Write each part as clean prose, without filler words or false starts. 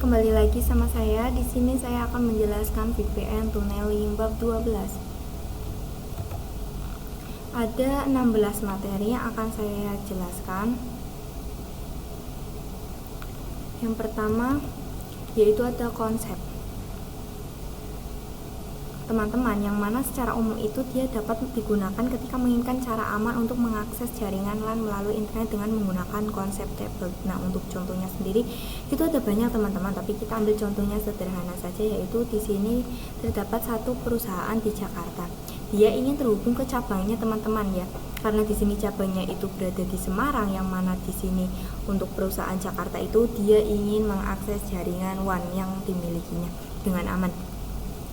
kembali lagi sama saya. Di sini saya akan menjelaskan VPN tunneling bab 12. Ada 16 materi yang akan saya jelaskan. Yang pertama yaitu ada konsep. Teman-teman, yang mana secara umum itu dia dapat digunakan ketika menginginkan cara aman untuk mengakses jaringan LAN melalui internet dengan menggunakan konsep tablet. Nah, untuk contohnya sendiri itu ada banyak teman-teman, tapi kita ambil contohnya sederhana saja, yaitu di sini terdapat satu perusahaan di Jakarta. Dia ingin terhubung ke cabangnya teman-teman ya. Karena di sini cabangnya itu berada di Semarang, yang mana di sini untuk perusahaan Jakarta itu dia ingin mengakses jaringan WAN yang dimilikinya dengan aman.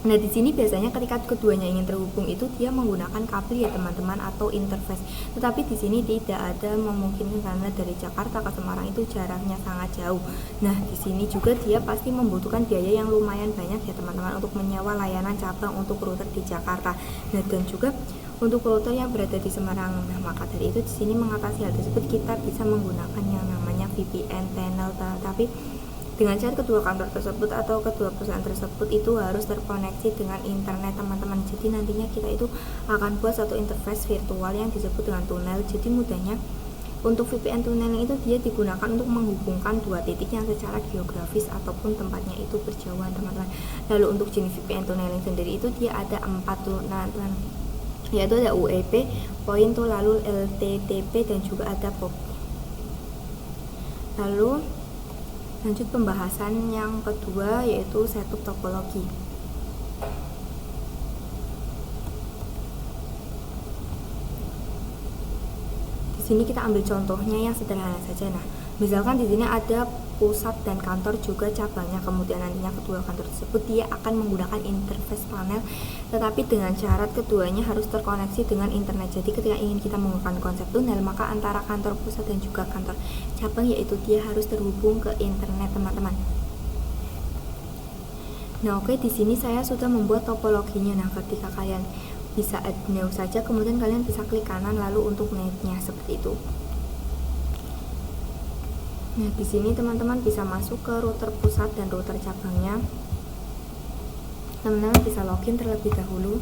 Nah, di sini biasanya ketika keduanya ingin terhubung itu dia menggunakan kabel ya teman-teman, atau interface. Tetapi di sini tidak ada memungkinkan karena dari Jakarta ke Semarang itu jaraknya sangat jauh. Nah, di sini juga dia pasti membutuhkan biaya yang lumayan banyak ya teman-teman untuk menyewa layanan cabang untuk router di Jakarta. Nah, dan juga untuk router yang berada di Semarang. Nah, maka dari itu di sini mengatasi hal tersebut kita bisa menggunakan yang namanya VPN tunnel. Tapi dengan syarat kedua kantor tersebut atau kedua perusahaan tersebut itu harus terkoneksi dengan internet teman-teman. Jadi nantinya kita itu akan buat satu interface virtual yang disebut dengan tunnel. Jadi mudahnya untuk VPN tunneling itu dia digunakan untuk menghubungkan dua titik yang secara geografis ataupun tempatnya itu berjauhan teman-teman. Lalu untuk jenis VPN tunneling sendiri itu dia ada 4 teman-teman, yaitu ada UEP, point, lalu LTTP, dan juga ada POP. Lalu lanjut pembahasan yang kedua yaitu setup topologi. Di sini kita ambil contohnya yang sederhana saja. Nah, misalkan di sini ada pusat dan kantor juga cabangnya, kemudian nantinya kedua kantor tersebut dia akan menggunakan interface panel, tetapi dengan syarat keduanya harus terkoneksi dengan internet. Jadi ketika ingin kita menggunakan konsep tunnel, maka antara kantor pusat dan juga kantor cabang yaitu dia harus terhubung ke internet teman-teman. Nah, oke, di sini saya sudah membuat topologinya. Nah, ketika kalian bisa add new saja, kemudian kalian bisa klik kanan lalu untuk netnya seperti itu. Nah, di sini teman-teman bisa masuk ke router pusat dan router cabangnya. Teman-teman bisa login terlebih dahulu.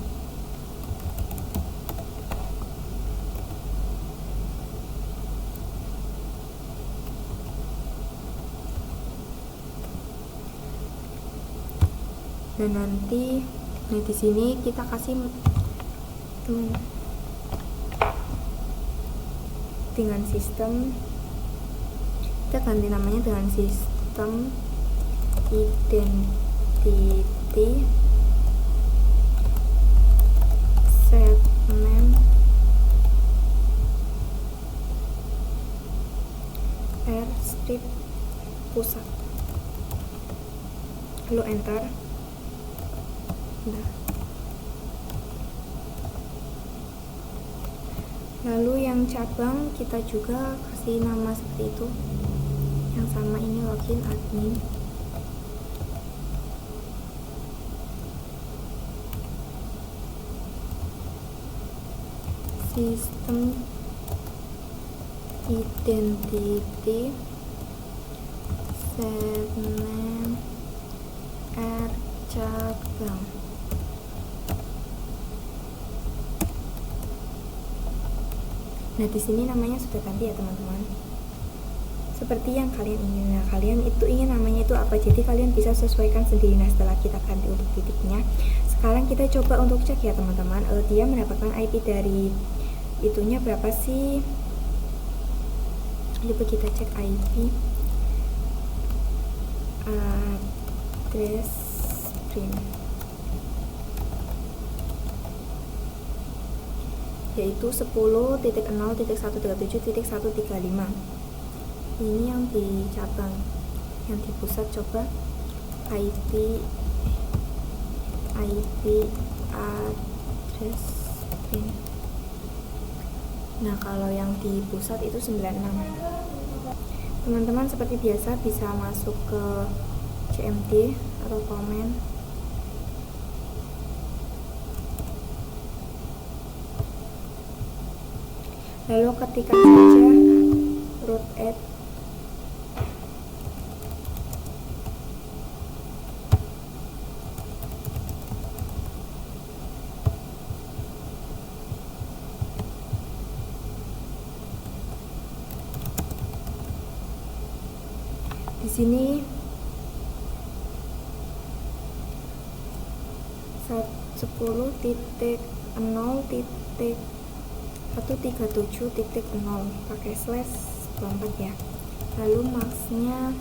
Dan nanti di sini kita kasih dengan sistem, kita ganti namanya dengan sistem identity segment airstrip pusat, lalu enter. Nah, lalu yang cabang kita juga kasih nama seperti itu, yang sama ini login admin. Sistem identity segment air cabang. Nah, di sini namanya sudah ganti ya teman-teman, seperti yang kalian ingin. Nah, kalian itu ingin namanya itu apa, jadi kalian bisa sesuaikan sendiri. Nah, setelah kita ganti untuk titiknya, sekarang kita coba untuk cek ya teman-teman, dia mendapatkan IP dari itunya berapa sih. Coba kita cek IP address print, yaitu 10.0.137.135. Ini yang di cabang. Yang di pusat coba IP address print. Nah, kalau yang di pusat itu 96. Teman-teman seperti biasa bisa masuk ke CMD atau komen. Lalu ketikkan saja root add Di sini 10.0.137.0 pakai slash 24 ya. Lalu maksnya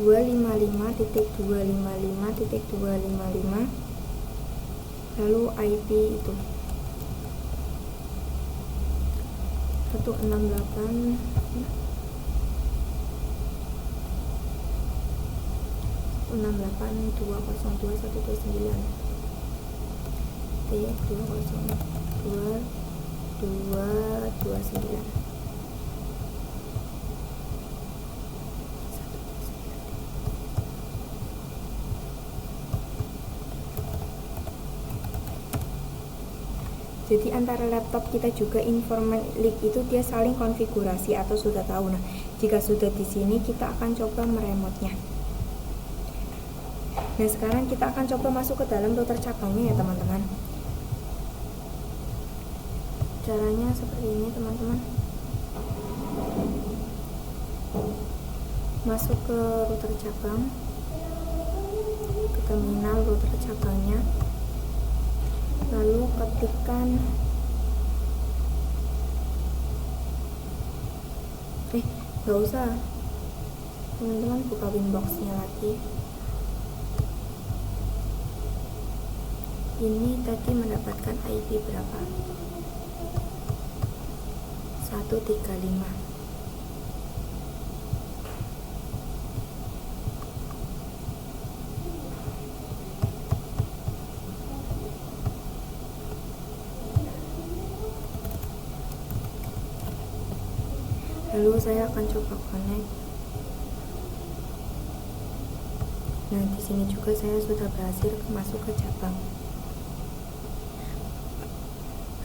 255.255.255, lalu IP itu 168 202.129 T202.229. Jadi antara laptop kita juga informatik itu dia saling konfigurasi atau sudah tahu. Nah, jika sudah di sini kita akan coba meremotnya. Nah, sekarang kita akan coba masuk ke dalam router cabangnya ya teman-teman. Caranya seperti ini teman-teman. Masuk ke router cabang, ke terminal router cabangnya, lalu ketikkan nggak usah teman-teman, buka Winbox-nya lagi. Ini tadi mendapatkan IP berapa? 135. Lalu saya akan coba connect. Nah, di sini juga saya sudah berhasil masuk ke cabang.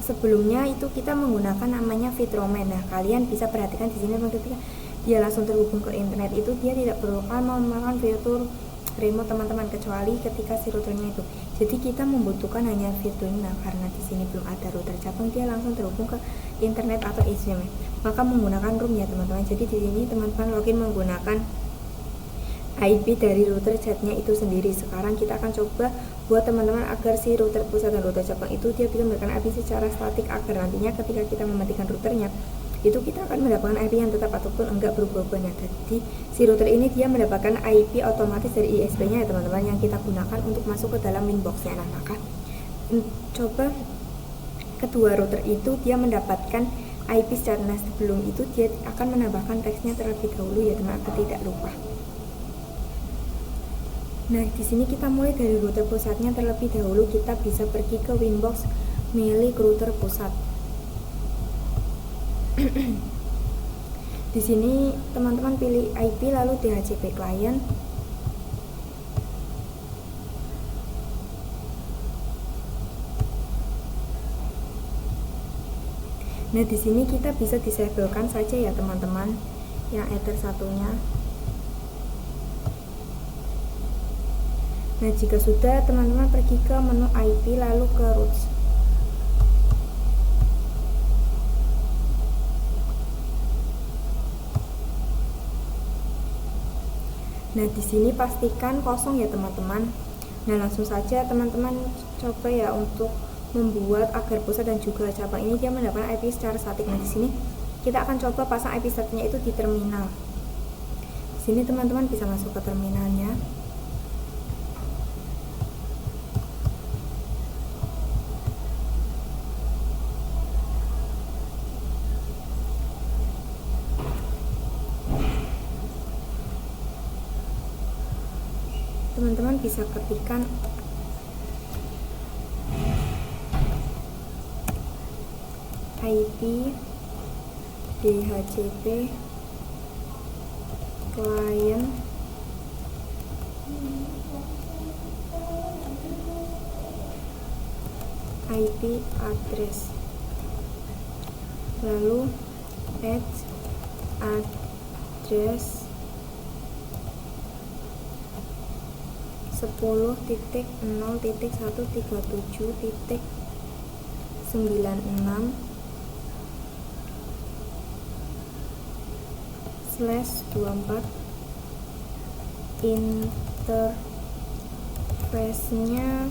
Sebelumnya itu kita menggunakan namanya Vitroman. Nah, kalian bisa perhatikan di sini ketika dia langsung terhubung ke internet itu dia tidak perlu memakai fitur remote teman-teman, kecuali ketika si routernya itu. Jadi kita membutuhkan hanya fitur. Nah, karena di sini belum ada router cabang, dia langsung terhubung ke internet atau HDMI. Maka menggunakan room ya teman-teman. Jadi di sini teman-teman login menggunakan IP dari router chatnya itu sendiri. Sekarang kita akan coba buat teman-teman agar si router pusat dan router cabang itu dia bisa memberikan IP secara statik, agar nantinya ketika kita mematikan routernya itu kita akan mendapatkan IP yang tetap ataupun enggak berubah-ubah. Nah, jadi si router ini dia mendapatkan IP otomatis dari ISP-nya ya teman-teman, yang kita gunakan untuk masuk ke dalam Winbox-nya. Nah, maka coba kedua router itu dia mendapatkan IP secara, nah sebelum itu dia akan menambahkan teksnya terlebih dahulu ya teman, agar tidak lupa. Nah, di sini kita mulai dari router pusatnya terlebih dahulu. Kita bisa pergi ke Winbox milik router pusat. Di sini teman-teman pilih IP lalu DHCP client. Nah, di sini kita bisa disablekan saja ya teman-teman yang Ether satunya. Nah, jika sudah, teman-teman pergi ke menu IP lalu ke routes. Nah, di sini pastikan kosong ya teman-teman. Nah, langsung saja teman-teman coba ya untuk membuat agar pusat dan juga cabang ini dia mendapatkan IP secara statik. Nah, di sini kita akan coba pasang IP statiknya itu di terminal. Di sini teman-teman bisa masuk ke terminalnya. Teman-teman bisa ketikkan IP DHCP client IP address, lalu add address 10.0.137.96 /24 interface-nya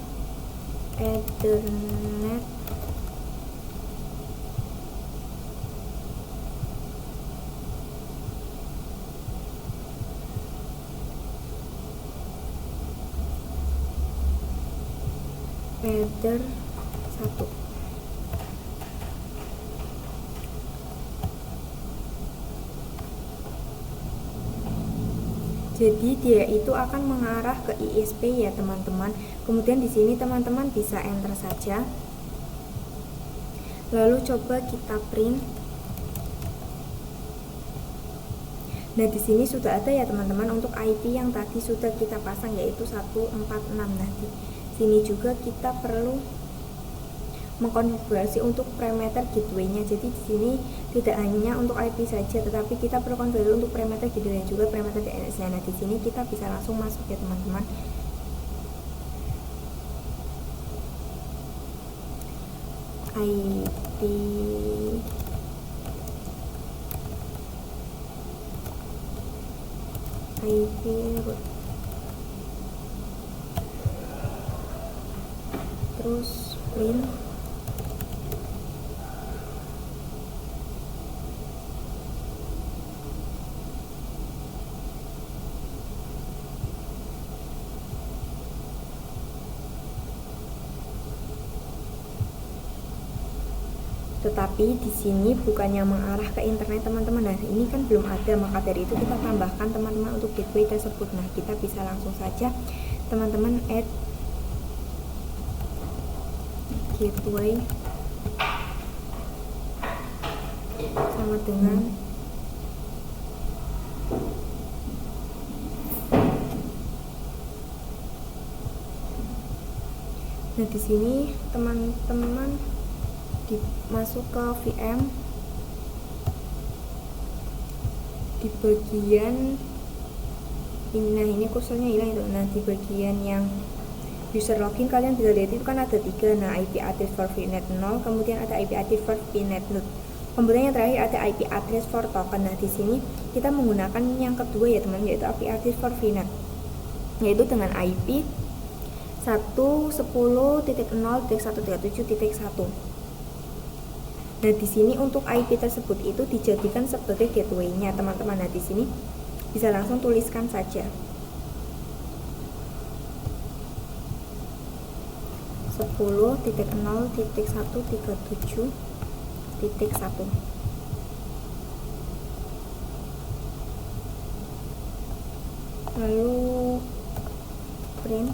Ethernet Ether 1. Jadi dia itu akan mengarah ke ISP ya teman-teman. Kemudian di sini teman-teman bisa enter saja. Lalu coba kita print. Nah, di sini sudah ada ya teman-teman untuk IP yang tadi sudah kita pasang, yaitu 146. Nah, di sini juga kita perlu mengkonfigurasi untuk parameter gateway-nya. Jadi di sini tidak hanya untuk IP saja, tetapi kita perlu konfigurasi untuk parameter gateway dan juga parameter DNS-nya. Nah, di sini kita bisa langsung masuk ya teman-teman. IP root, terus print. Tetapi di sini bukannya mengarah ke internet teman-teman. Nah, ini kan belum ada, maka dari itu kita tambahkan teman-teman untuk gateway tersebut. Nah, kita bisa langsung saja teman-teman add gateway sama dengan nah, di sini teman-teman masuk ke VM di bagian ini. Nah, ini kursornya hilang itu. Nah, di bagian yang user login kalian bisa lihat itu kan ada 3. Nah, IP address for VNet 0, kemudian ada IP address for VNet node, kemudian yang terakhir ada IP address for token. Nah, di sini kita menggunakan yang kedua ya teman, yaitu IP address for VNet, yaitu dengan IP 110.0.137.1. Nah, di sini untuk IP tersebut itu dijadikan sebagai gateway-nya teman-teman. Nah, di sini bisa langsung tuliskan saja 10.0.137.1. Lalu print.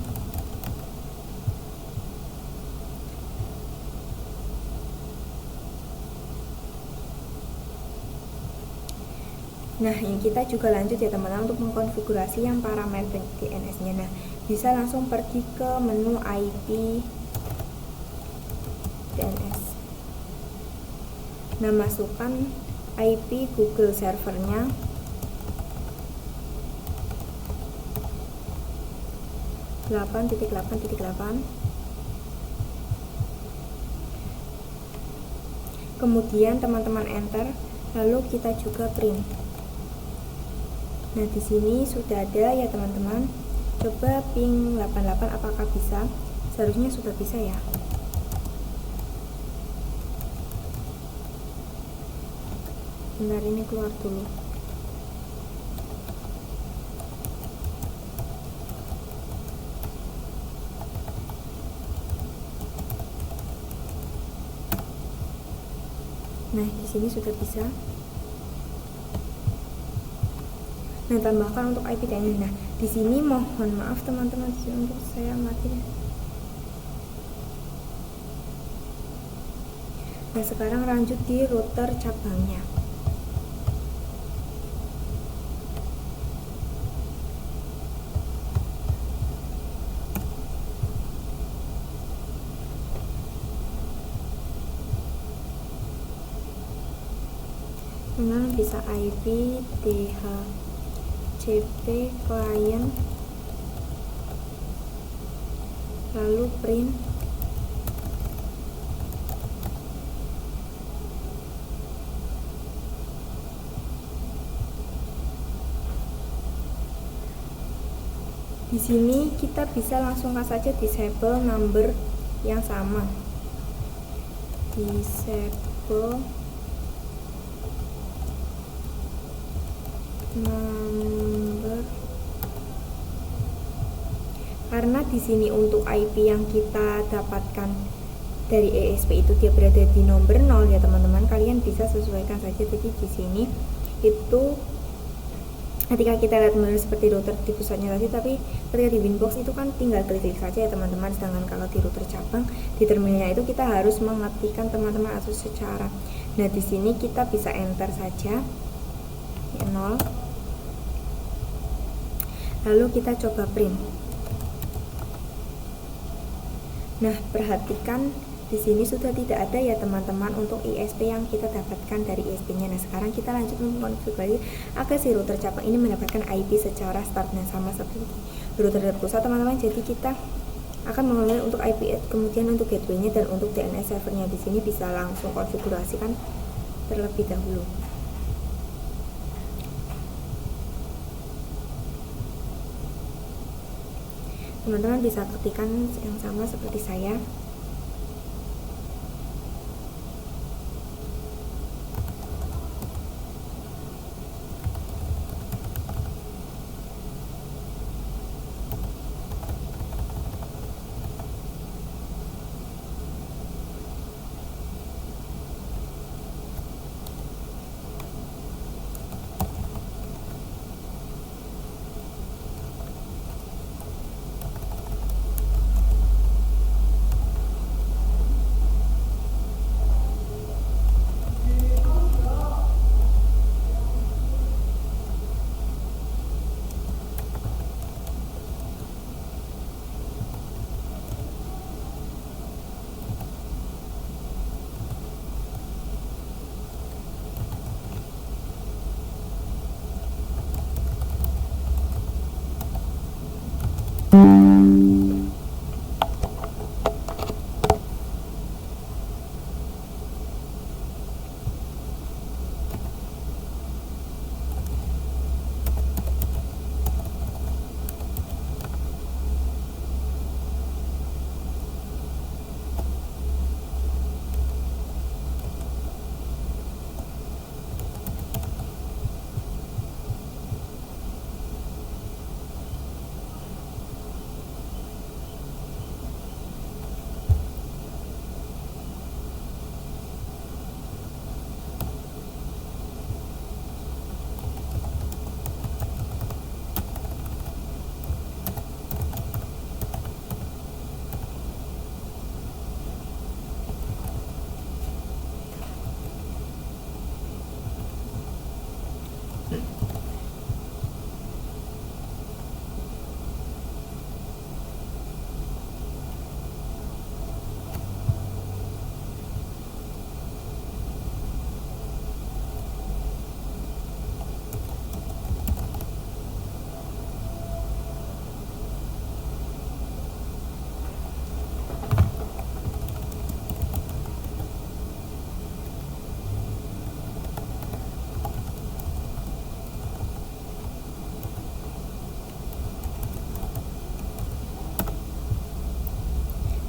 Nah, ini kita juga lanjut ya teman-teman untuk mengkonfigurasi yang parameter DNS-nya. Nah, bisa langsung pergi ke menu IP DNS. Nah, masukkan IP Google servernya. .8.8.8. Kemudian teman-teman enter, lalu kita juga print. Nah, di sini sudah ada ya teman-teman. Coba ping 88 apakah bisa? Seharusnya sudah bisa ya. Bentar, ini keluar dulu. Nah, di sini sudah bisa. Nah, tambahkan untuk IP DNS. Nah, di sini mohon maaf teman-teman, untuk saya mati. Nah, sekarang lanjut di router cabangnya. Dengan bisa IP DHCP client, lalu print. Di sini kita bisa langsung saja disable number yang sama. Disable number, karena di sini untuk IP yang kita dapatkan dari ESP itu dia berada di nomor 0 ya teman-teman. Kalian bisa sesuaikan saja. Jadi di sini itu ketika kita lihat benar seperti router di pusatnya tadi, tapi ketika di Winbox itu kan tinggal klik-klik saja ya teman-teman. Sedangkan kalau di router cabang di terminalnya itu kita harus mengetikkan teman-teman atau secara. Nah di sini kita bisa enter saja ya 0. Lalu kita coba print. Nah perhatikan di sini sudah tidak ada ya teman-teman untuk ISP yang kita dapatkan dari ISP-nya. Nah sekarang kita lanjut mengkonfigurasi agar si router cabang ini mendapatkan IP secara start. Nah sama seperti router pusat teman-teman. Jadi kita akan mengambil untuk IP, kemudian untuk gateway-nya dan untuk DNS servernya. Di sini bisa langsung konfigurasikan terlebih dahulu. Teman-teman bisa ketikkan yang sama seperti saya.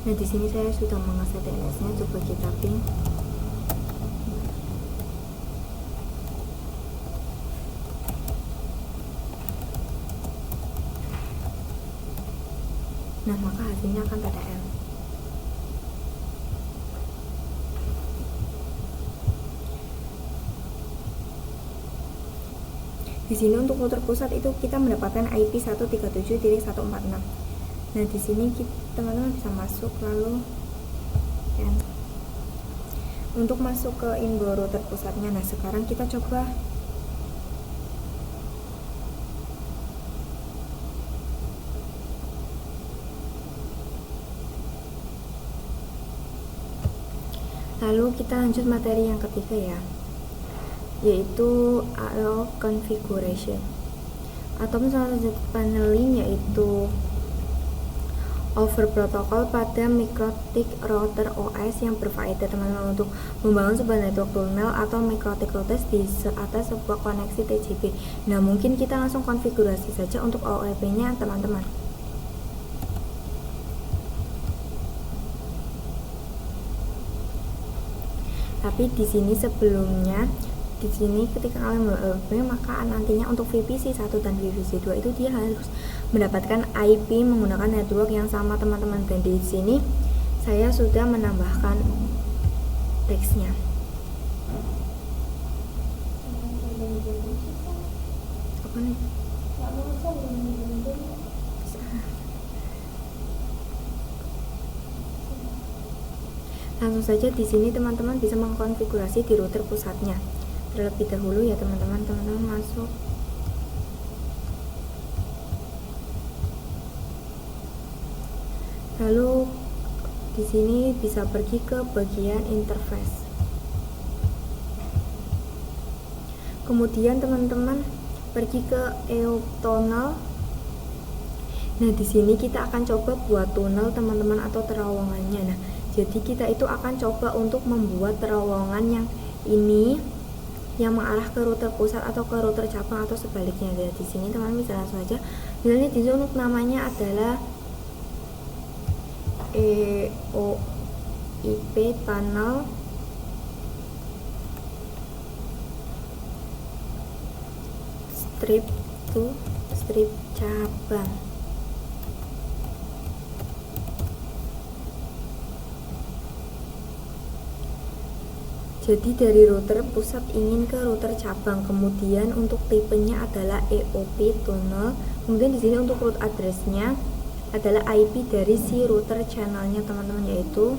Nah di sini saya sudah mengeset DNS-nya, coba kita ping. Nah maka hasilnya akan TTL. Di sini untuk router pusat itu kita mendapatkan IP 137.146. Nah di sini teman-teman bisa masuk lalu ya, untuk masuk ke info router pusatnya. Nah sekarang kita coba lalu kita lanjut materi yang ketiga ya, yaitu AO configuration atau misalnya paneling, yaitu over protokol pada mikrotik router OS yang berfaedah teman-teman untuk membangun sebuah network tunnel atau mikrotik routers di atas sebuah koneksi TCP. Nah mungkin kita langsung konfigurasi saja untuk OLP nya teman-teman. Tapi di sini sebelumnya, di sini ketika kalian memulai, maka nantinya untuk VPC 1 dan VPC 2 itu dia harus mendapatkan IP menggunakan network yang sama teman-teman. Dan di sini saya sudah menambahkan teksnya. Apa nih? Langsung saja di sini teman-teman bisa mengkonfigurasi di router pusatnya. Terlebih dahulu ya teman-teman, masuk lalu di sini bisa pergi ke bagian interface. Kemudian teman-teman pergi ke EOP tunnel. Nah, di sini kita akan coba buat tunnel teman-teman atau terowongannya. Nah, jadi kita itu akan coba untuk membuat terowongan yang ini yang mengarah ke router pusat atau ke router cabang atau sebaliknya. Dan di sini teman-teman bisa langsung aja. Misalnya di sini untuk namanya adalah EOIP tunnel strip to strip cabang. Jadi dari router pusat ingin ke router cabang, kemudian untuk tipenya adalah EOP tunnel. Kemudian di sini untuk root address-nya adalah IP dari si router channelnya teman-teman, yaitu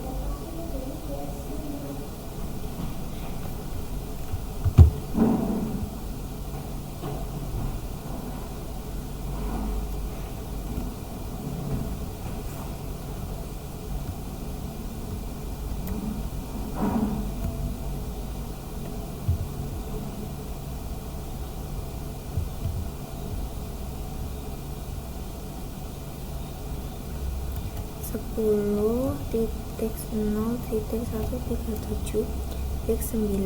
sepuluh titik 0.137.96.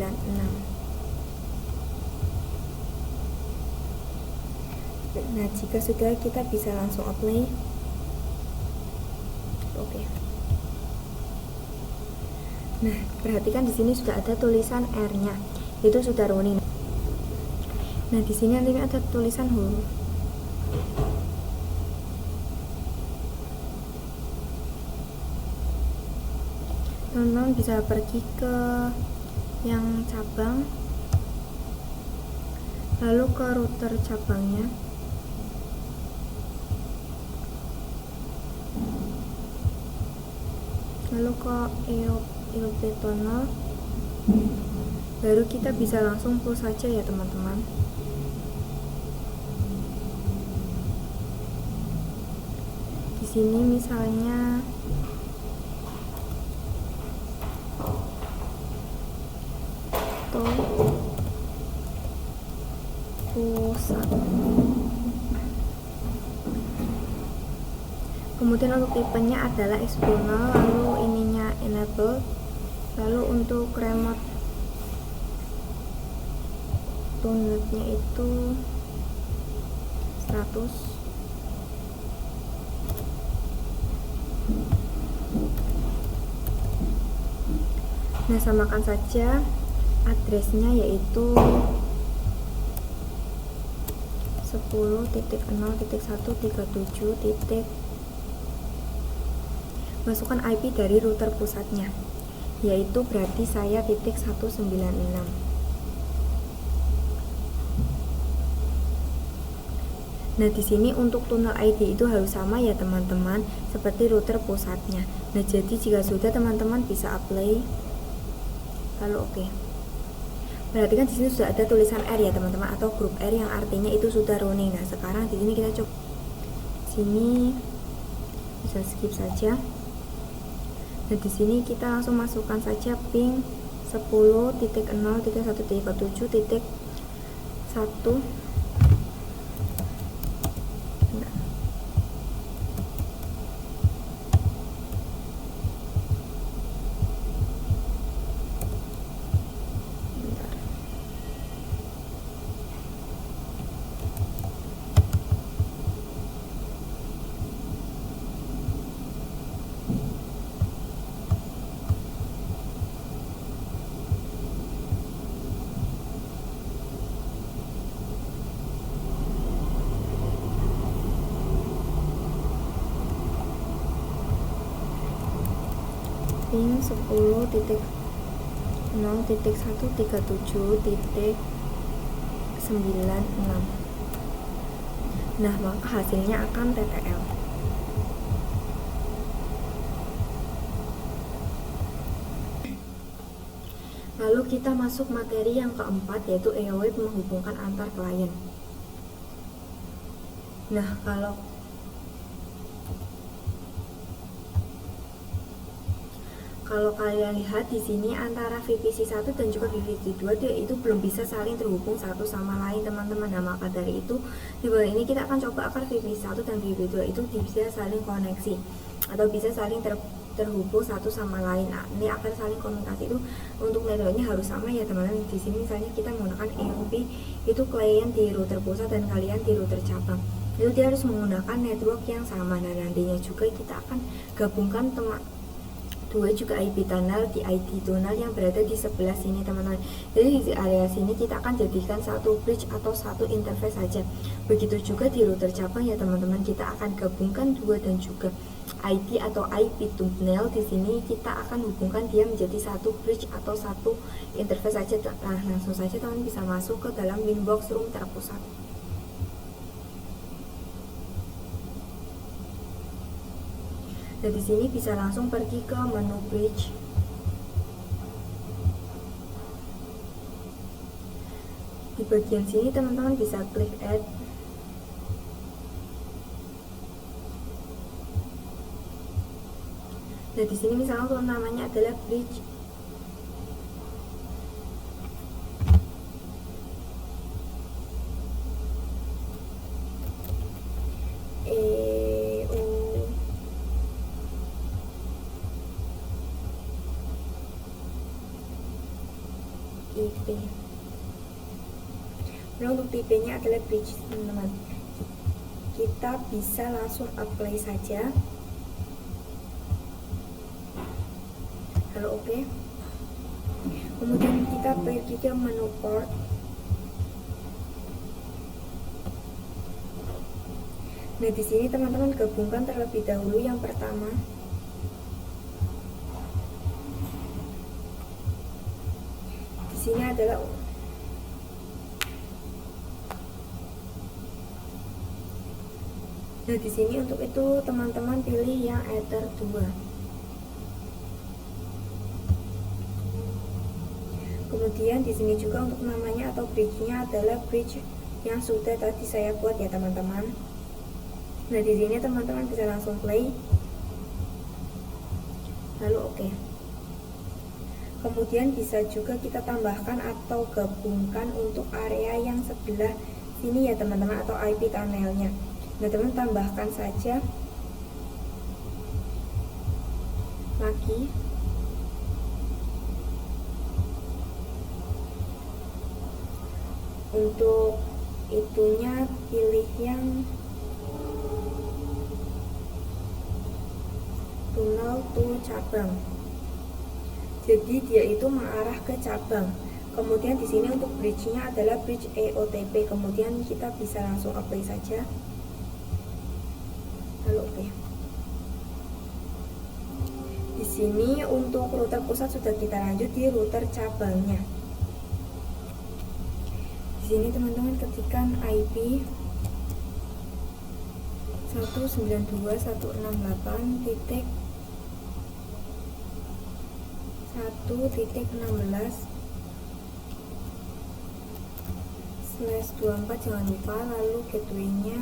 Nah, jika sudah, kita bisa langsung apply. Oke. Nah, perhatikan di sini sudah ada tulisan R-nya, itu sudah running. Nah, di sini nanti ada tulisan huruf. Teman-teman bisa pergi ke yang cabang, lalu ke router cabangnya, lalu ke EOP tunnel, baru kita bisa langsung push saja ya teman-teman. Di sini misalnya pusat. Kemudian untuk tipenya adalah external, lalu ininya enable, lalu untuk remote tunnelnya itu 100. Nah, samakan saja addressnya, yaitu 10.0.137. Masukkan IP dari router pusatnya, yaitu berarti saya titik 196. Nah, di sini untuk tunnel ID itu harus sama ya teman-teman, seperti router pusatnya. Nah, jadi jika sudah, teman-teman bisa apply. Lalu oke. Perhatikan di sini sudah ada tulisan R ya teman-teman, atau grup R yang artinya itu sudah running. Nah, sekarang di sini kita coba. Sini bisa skip saja. Nah, di sini kita langsung masukkan saja ping 10.0.137.1. pin 10.0.137.96. Nah, maka hasilnya akan TTL. Lalu kita masuk materi yang keempat, yaitu EOWIP menghubungkan antar klien. Nah, kalau kalian lihat di sini antara VPC 1 dan juga VPC 2 dia itu belum bisa saling terhubung satu sama lain, teman-teman. Nah, maka dari itu di bawah ini kita akan coba agar VPC 1 dan VPC 2 itu bisa saling koneksi atau bisa saling terhubung satu sama lain. Nah, ini akan saling komunikasi itu untuk networknya harus sama ya teman-teman. Di sini misalnya kita menggunakan EOP itu klien di router pusat dan kalian di router cabang, itu dia harus menggunakan network yang sama. Nah, nantinya juga kita akan gabungkan dua juga IP tunnel di ID tunnel yang berada di sebelah sini, teman-teman. Jadi di area sini kita akan jadikan satu bridge atau satu interface saja. Begitu juga di router cabang ya teman-teman, kita akan gabungkan dua dan juga ID atau IP tunnel. Di sini kita akan hubungkan dia menjadi satu bridge atau satu interface saja. Nah, langsung saja teman bisa masuk ke dalam Winbox room terpusat. Nah, di sini bisa langsung pergi ke menu bridge. Di bagian sini teman-teman bisa klik add. Nah, di sini misalnya untuk namanya adalah bridge. IP. Nah, untuk tipenya adalah bridge, teman-teman. Kita bisa langsung apply saja. Halo, oke. Kemudian kita pergi ke menu port. Nah, di sini teman-teman gabungkan terlebih dahulu yang pertama. Di sini adalah Nah, di sini untuk itu teman-teman pilih yang Ether 2. Kemudian di sini juga untuk namanya atau bridge-nya adalah bridge yang sudah tadi saya buat ya teman-teman. Nah, di sini teman-teman bisa langsung play. Lalu oke. Kemudian bisa juga kita tambahkan atau gabungkan untuk area yang sebelah sini ya teman-teman, atau IP tunnelnya. Nah, teman tambahkan saja lagi. Untuk itunya pilih yang tunnel to cabang. Jadi dia itu mengarah ke cabang. Kemudian di sini untuk bridge-nya adalah bridge EOTP. Kemudian kita bisa langsung apply saja. Lalu oke. Di sini untuk router pusat sudah kita lanjut di router cabangnya. Di sini teman-teman ketikkan IP 192.168.1.16/24 jangan lupa, lalu gateway-nya.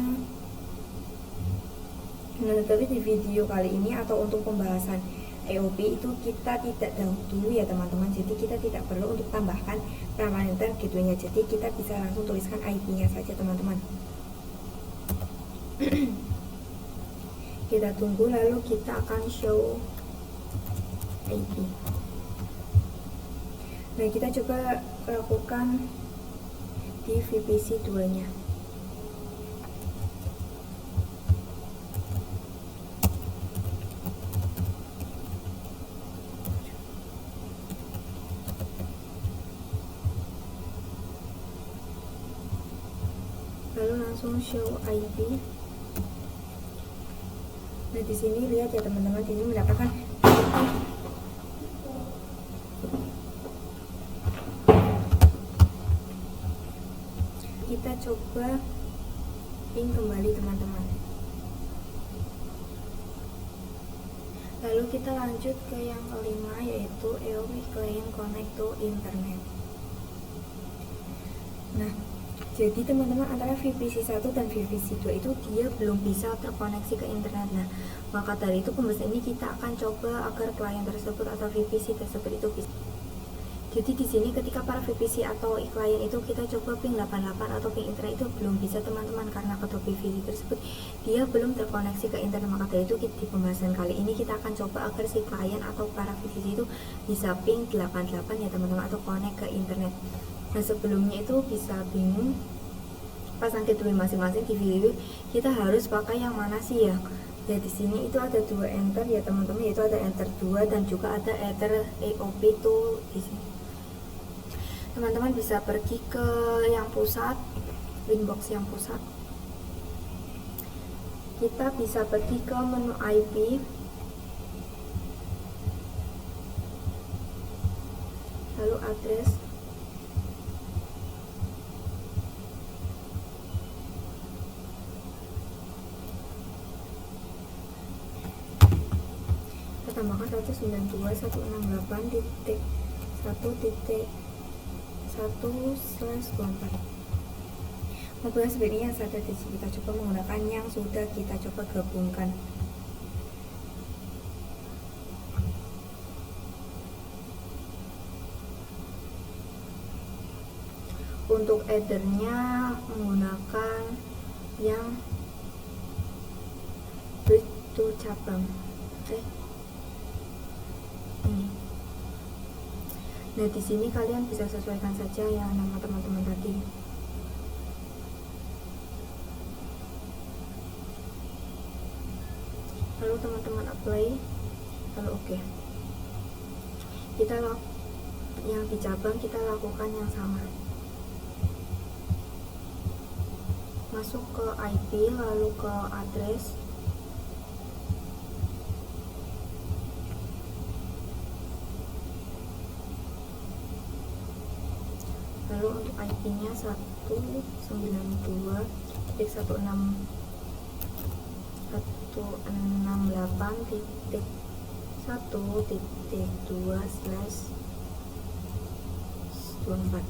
Nah, tapi di video kali ini atau untuk pembahasan EOP itu kita tidak dulu ya teman-teman, jadi kita tidak perlu untuk tambahkan parameter gateway-nya, jadi kita bisa langsung tuliskan IP-nya saja teman-teman. Kita tunggu, lalu kita akan show IP. Nah, kita coba lakukan di VPC 2 nya. Lalu langsung show IP. Nah, di sini lihat ya teman-teman, ini mendapatkan kita coba ping kembali teman-teman. Lalu kita lanjut ke yang kelima, yaitu EOP Client Connect to Internet. Nah, jadi teman-teman, antara VPC 1 dan VPC 2 itu dia belum bisa terkoneksi ke internet. Nah, maka dari itu pembahasan ini kita akan coba agar klien tersebut atau VPC tersebut itu bisa. Jadi di sini ketika para VPC atau klien itu kita coba ping 88 atau ping internet itu belum bisa teman-teman, karena kedua VPC tersebut dia belum terkoneksi ke internet. Maka dari itu di pembahasan kali ini kita akan coba agar si klien atau para VPC itu bisa ping 88 ya teman-teman, atau connect ke internet. Nah, sebelumnya itu bisa bingung pasang gateway masing-masing di video, kita harus pakai yang mana sih ya? Ya di sini itu ada dua enter ya teman-teman, yaitu ada enter 2 dan juga ada enter EOP itu di sini. Teman-teman bisa pergi ke yang pusat, inbox yang pusat. Kita bisa pergi ke menu IP, lalu address, kita tambahkan 192.168.1.1/24. Mobilnya sebenarnya yang ada di sini, kita coba menggunakan yang sudah kita coba gabungkan. Untuk headernya menggunakan yang bridge to cabang. Ini. Nah, di sini kalian bisa sesuaikan saja ya nama teman-teman tadi. Lalu teman-teman apply, lalu oke. Kita yang di cabang kita lakukan yang sama. Masuk ke IP, lalu ke address, lalu untuk IP-nya 192.168.1.2/24.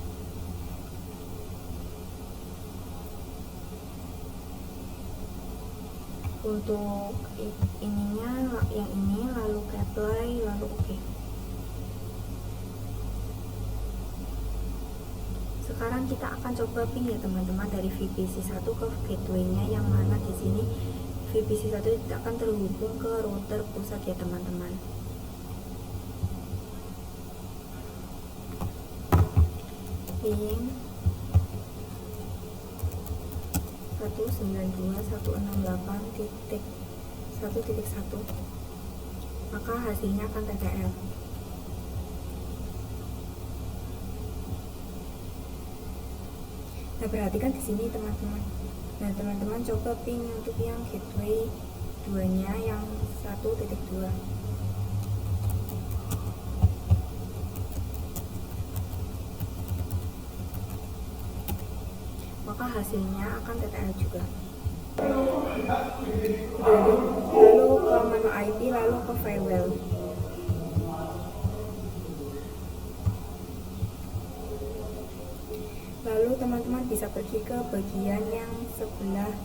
Untuk ininya yang ini, lalu ke apply, lalu oke. Sekarang kita akan coba ping ya teman-teman, dari VPC 1 ke gateway-nya, yang mana di sini VPC 1 tidak akan terhubung ke router pusat ya teman-teman. Ping 192.168.1.1, maka hasilnya akan TTL. Nah, perhatikan di sini teman-teman. Nah, teman-teman coba ping untuk yang gateway 2-nya yang 1.2. Maka hasilnya akan TTL juga. Lalu ke menu IP, lalu ke firewall. Lalu teman-teman bisa pergi ke bagian yang sebelah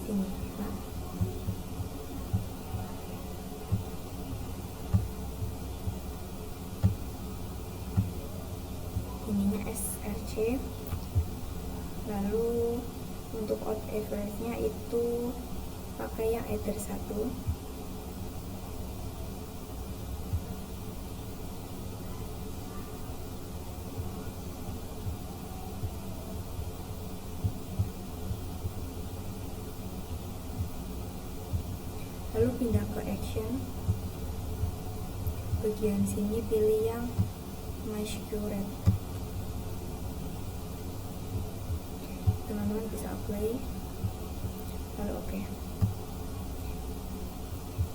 sini. Nah, ininya SRC. Lalu untuk out average-nya itu pakai yang header 1. Lalu pindah ke action, bagian sini pilih yang MySecurity. Teman-teman bisa apply, lalu oke.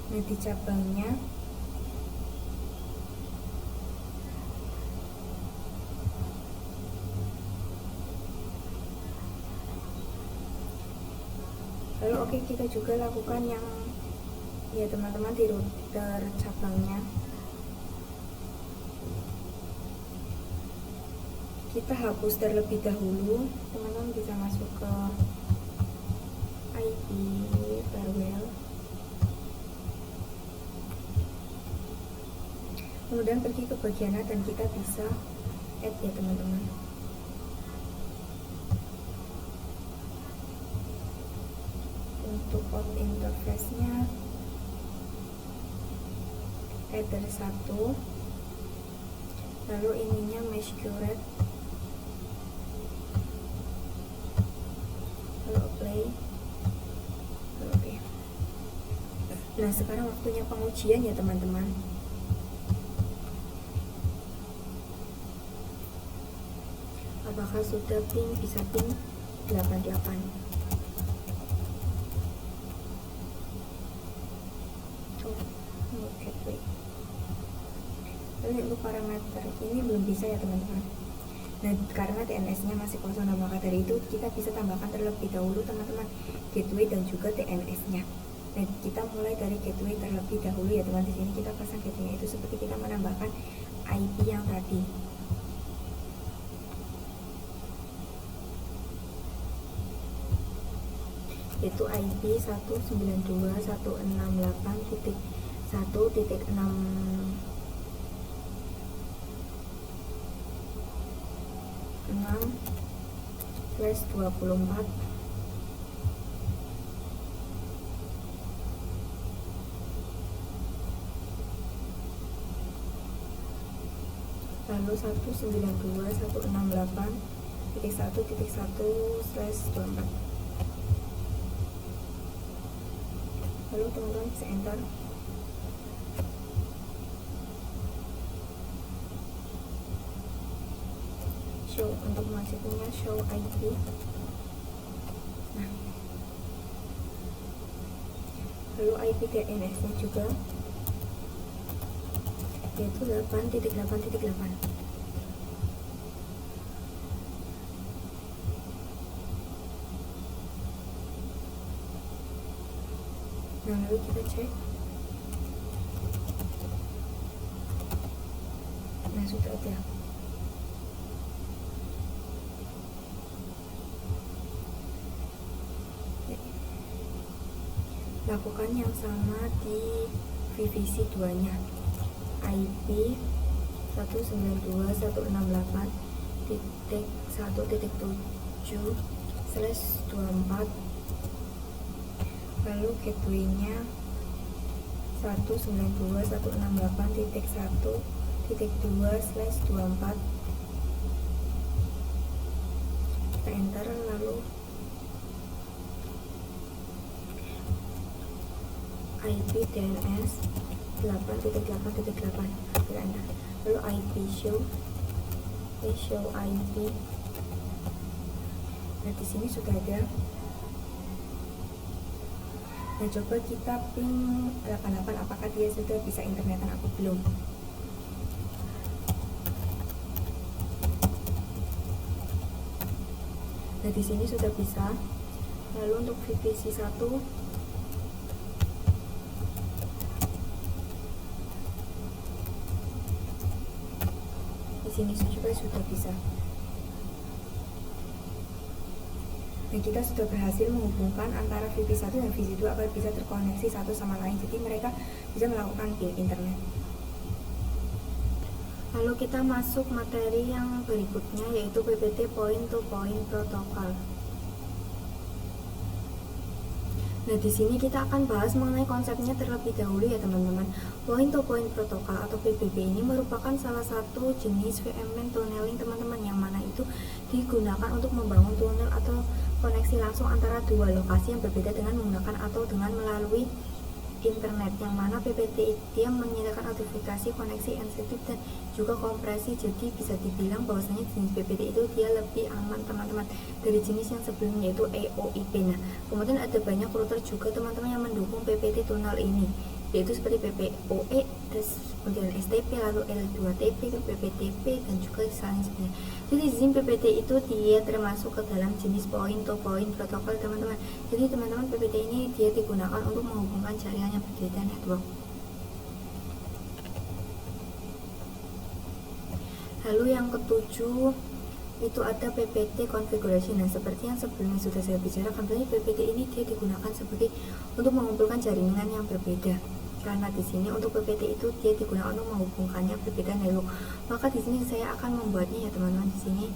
Nah, di cabangnya Lalu oke, kita juga lakukan yang ya teman-teman di router cabangnya. Kita hapus terlebih dahulu. Teman-teman bisa masuk ke IP farewell, kemudian pergi ke bagian dan kita bisa add ya teman-teman. Untuk out interface nya header 1, lalu ininya mesh curate, lalu apply, lalu oke. Nah sekarang waktunya pengujian ya teman-teman. Apakah sudah bisa ping 88? Gateway. Lalu untuk parameter ini belum bisa ya teman-teman. Nah karena DNS nya masih kosong, nah maka dari itu kita bisa tambahkan terlebih dahulu teman-teman gateway dan juga DNS nya. Nah kita mulai dari gateway terlebih dahulu ya teman. Di sini kita pasang gateway itu seperti kita menambahkan IP yang tadi. Itu IP 192.168.1.6/24. Lalu 192.168.1.1/24. Lalu teman-teman bisa enter. Show untuk masuknya, show IP. Nah, lalu IP DNS nya juga yaitu 8.8.8. Nah lalu kita cek. Nah sudah ada. Lakukan yang sama di VPC 2 nya, IP 192.168.1.7/24. Lalu gateway-nya 192.168.1.2/24. Kita enter. Lalu IP DNS 8.8.8. Kita enter. Lalu IP show IP. Nah di sini sudah ada. Nah coba kita ping 88, apakah dia sudah bisa internetan atau belum. Nah di sini sudah bisa. Lalu untuk VPC 1 di sini juga sudah bisa. Nah kita sudah berhasil menghubungkan antara VPC 1 dan VPC 2 agar bisa terkoneksi satu sama lain, jadi mereka bisa melakukan ping internet. Lalu kita masuk materi yang berikutnya, yaitu PPT Point to Point Protocol. Nah di sini kita akan bahas mengenai konsepnya terlebih dahulu ya teman-teman. Point to Point Protocol atau PTP ini merupakan salah satu jenis VPN tunneling teman-teman, yang mana itu digunakan untuk membangun tunnel atau koneksi langsung antara dua lokasi yang berbeda dengan menggunakan atau dengan melalui internet, yang mana PPT dia menyediakan notifikasi, koneksi sensitif dan juga kompresi. Jadi bisa dibilang bahwasanya jenis PPT itu dia lebih aman teman-teman dari jenis yang sebelumnya, yaitu EOIP. Nah kemudian ada banyak router juga teman-teman yang mendukung PPT tunnel ini, yaitu seperti PPOE, kemudian STP, lalu L2TP, PPTP, dan juga saling sebagainya. Jadi izin PPT itu dia termasuk ke dalam jenis point-to-point protokol teman-teman. Jadi teman-teman PPT ini dia digunakan untuk menghubungkan jaringan yang berbeda network. Lalu yang ketujuh itu ada PPT configuration. Nah, seperti yang sebelumnya sudah saya bicarakan, PPT ini dia digunakan sebagai untuk mengumpulkan jaringan yang berbeda. Karena di sini untuk PPT itu dia digunakan untuk menghubungkannya berbeda network. Maka di sini saya akan membuatnya ya teman-teman. Di sini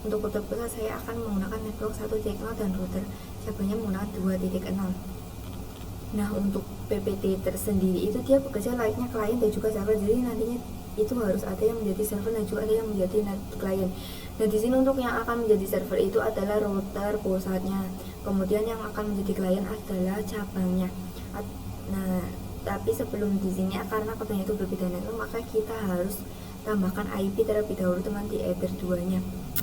untuk router pusat saya akan menggunakan network 1.0 dan router cabangnya menggunakan 2.6. Nah, untuk PPT tersendiri itu dia bekerja layaknya klien dan juga server. Jadi nantinya itu harus ada yang menjadi server dan juga ada yang menjadi klien. Nah, di sini untuk yang akan menjadi server itu adalah router pusatnya. Kemudian yang akan menjadi klien adalah cabangnya. Nah, tapi sebelum di sini karena keduanya itu berbeda network, maka kita harus tambahkan IP terlebih dahulu teman di Ether 2-nya,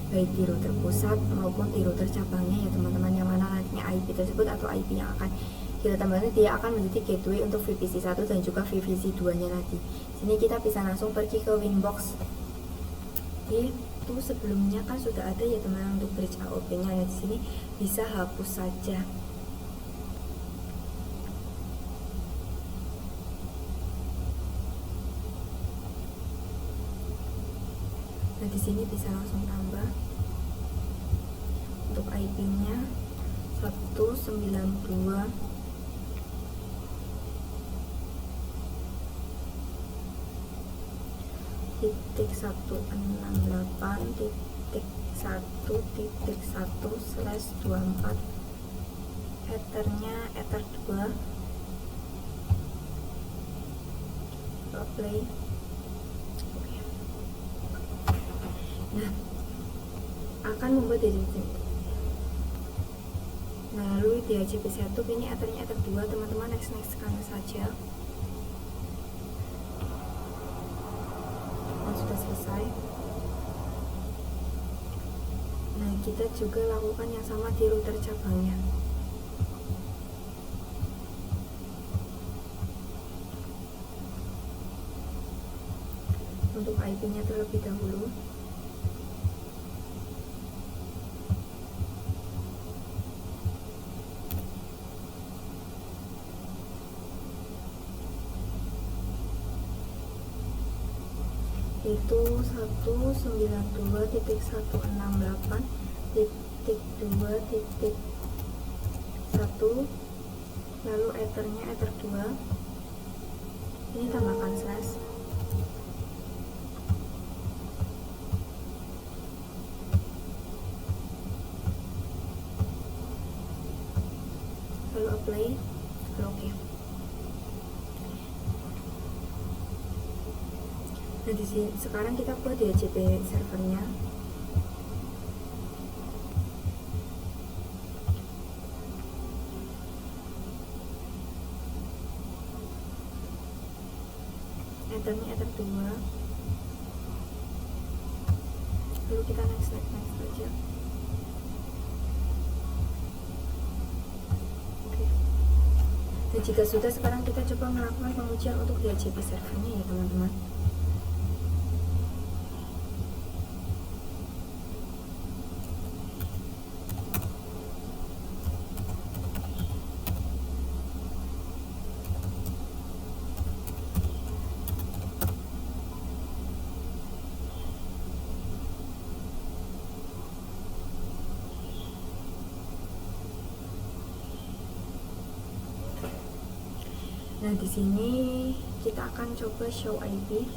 baik di router pusat maupun di router cabangnya ya teman-teman, yang mana nantinya IP tersebut atau IP yang akan kita tambahkan dia akan menjadi gateway untuk VPC 1 dan juga VPC 2 nya nanti. Sini kita bisa langsung pergi ke Winbox. Itu sebelumnya kan sudah ada ya teman-teman untuk bridge AOP nya ya, di sini bisa hapus saja. Nah, di sini bisa langsung tambah untuk IP-nya 192 titik 168 titik 1 titik 1/24 ethernya ether 2 play. Nah, akan membuat dari sini. Nah, lalu di HCP1 ini ethernya ether 2 teman-teman, next karena saja. Sudah selesai. Nah, kita juga lakukan yang sama di router cabangnya. Untuk IP-nya terlebih dahulu. Itu 192.168.2.1, lalu ethernya ether 2. Ini tambahkan slash. Lalu apply, lalu oke. Nah, di sini sekarang kita buat di HCP servernya. Ethernya ether 2. Lalu kita next aja. Oke. Dan jika sudah, sekarang kita coba melakukan pengujian untuk di HCP servernya ya teman-teman. Nah, di sini kita akan coba show IP.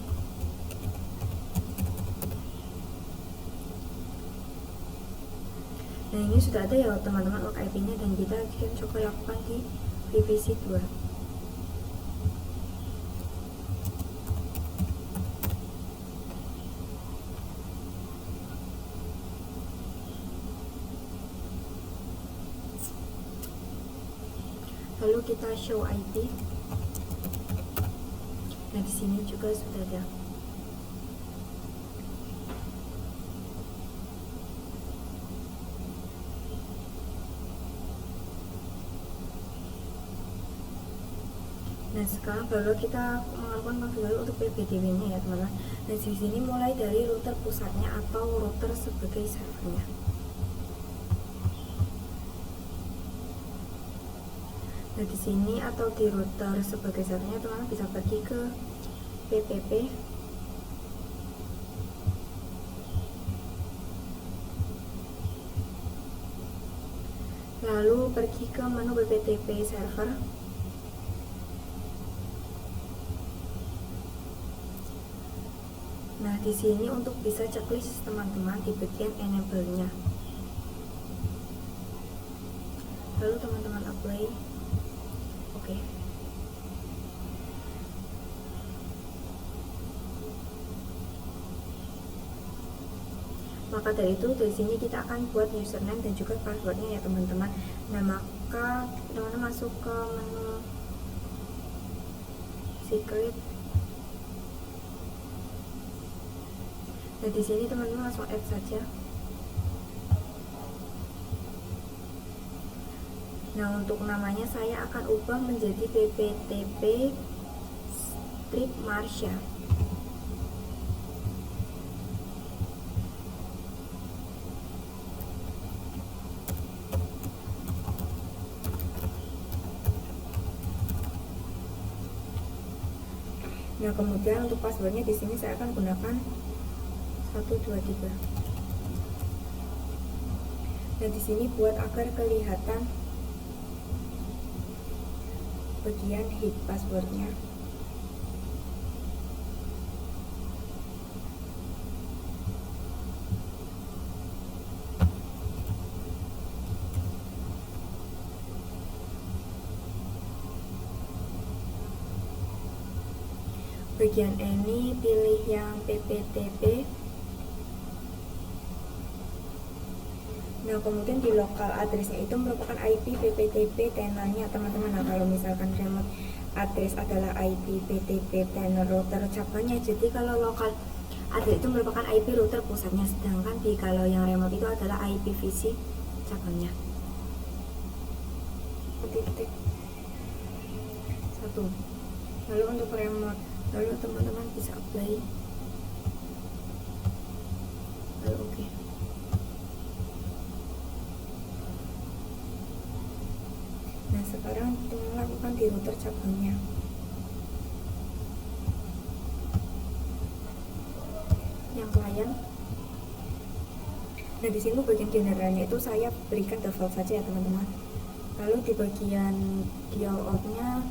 Nah, ini sudah ada ya teman-teman log IP-nya, dan kita akan coba lakukan di VPC 2. Lalu kita show IP. Nah, di sini juga sudah ada. Nah, Nah, sekarang baru kita melakukan konfigurasi untuk PBDW-nya ya teman-teman. Nah, di sini mulai dari router pusatnya atau router sebagai servernya. Nah, di sini atau di router sebagai servernya teman-teman bisa pergi ke PPP. Lalu pergi ke menu PPTP server. Nah, di sini untuk bisa checklist teman-teman di bagian enable-nya. Lalu teman-teman apply. Oke. Maka dari itu dari sini kita akan buat username dan juga passwordnya ya teman-teman. Nah, maka teman-teman masuk ke menu secret. Nah, di sini teman-teman langsung add saja. Nah, untuk namanya saya akan ubah menjadi PPTP strip Marsha. Nah, kemudian untuk passwordnya di sini saya akan gunakan 123. Nah, di sini buat agar kelihatan bagian hid passwordnya. Bagian ini pilih yang PPTP. Nah, kemudian di lokal addressnya itu merupakan IP PPTP tenornya teman-teman. Nah, kalau misalkan remote address adalah IP PTP tenor router cabangnya, jadi kalau lokal address itu merupakan IP router pusatnya, sedangkan kalau yang remote itu adalah IPv6 cabangnya. Titik 1. Lalu untuk remote, lalu teman-teman bisa apply. Lalu oke. Nah, sekarang kita lakukan di router cabangnya. Yang klien. Nah, di sini bagian generalnya itu saya berikan default saja ya teman-teman. Lalu di bagian dial out-nya,